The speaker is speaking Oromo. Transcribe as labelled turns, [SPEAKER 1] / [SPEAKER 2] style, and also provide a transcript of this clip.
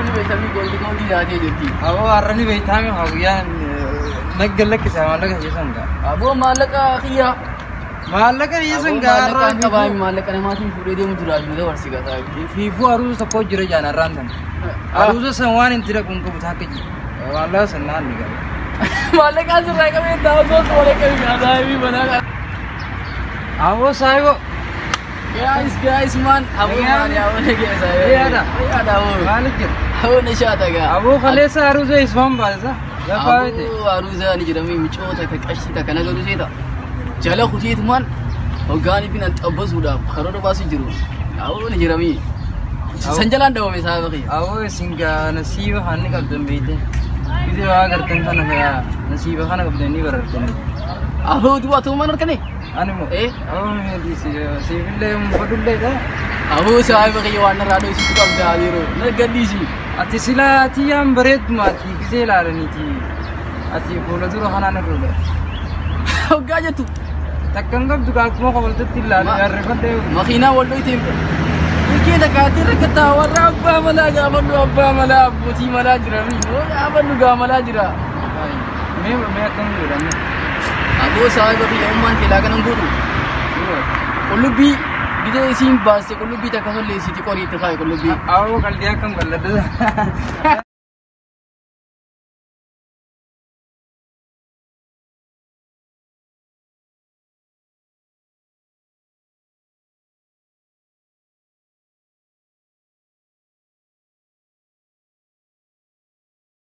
[SPEAKER 1] ni vitamin gold jaate jirti.
[SPEAKER 2] Abo arrani vitamin hawiyaan naggalak isa sanga.
[SPEAKER 1] Abo malaka akhiya.
[SPEAKER 2] Malaka sanga
[SPEAKER 1] malaka kabaami malaka namaatiin fuudhee deemu jiraatu mida warsiga taa'e.
[SPEAKER 2] Fiifu aruusa tokko jira jaana randan. Aruusa san waan hin tira kun qabu taakka ji. Walaa sanaan ni gaba.
[SPEAKER 1] Malaka asirraa qabee daawwatoo malaka nyaataa fi banana.
[SPEAKER 2] Abo saayibo.
[SPEAKER 1] Guys man, abo man ya wala gesa.
[SPEAKER 2] Ada.
[SPEAKER 1] Ada abo.
[SPEAKER 2] Malik.
[SPEAKER 1] Abo nishata ga.
[SPEAKER 2] Abo khalesa aruusa isfam baasa.
[SPEAKER 1] Abo aruusa ni jirami micoota ka qashita kana garu seeta. Jala khuteet man hogaani bin antabbasuudha karoora baasu jiru. Abo ni jirami. Sanjalaan dawame saabaqi.
[SPEAKER 2] Abo singa nasiba hanni qabdan beete. Bide waa gartan kana nasiba kana qabdan ni barartan.
[SPEAKER 1] Abo duwa to man arkane.
[SPEAKER 2] Animo abo me disi siville mufadulle da.
[SPEAKER 1] Abo saabaqi waan raadoo situ qabda adiru. Nagadisi.
[SPEAKER 2] Ati sila ati yam bareed maati gisee laalaniti. Ati fuula dura kanaan irra.
[SPEAKER 1] Hoggaajatu.
[SPEAKER 2] Takkan qabdu akkuma qabaltatti ilaalu yarrifadde.
[SPEAKER 1] Makiinaa wal dhoyteemte. Ilkee takkaatti rakkataa warra abbaa malaa gaafannu abbaa malaa abbootii malaa jirami. Gaafannu gaamalaa jira.
[SPEAKER 2] Mee akkam jedhame.
[SPEAKER 1] Aboo saayibaa fi ummaan teelaa kanan godhu. Qullubbii bidee isiin baaste qullubbii takka tolleessiti qoriitti kaaye qullubbii.
[SPEAKER 2] Aboo qalbii akkam bal'adda.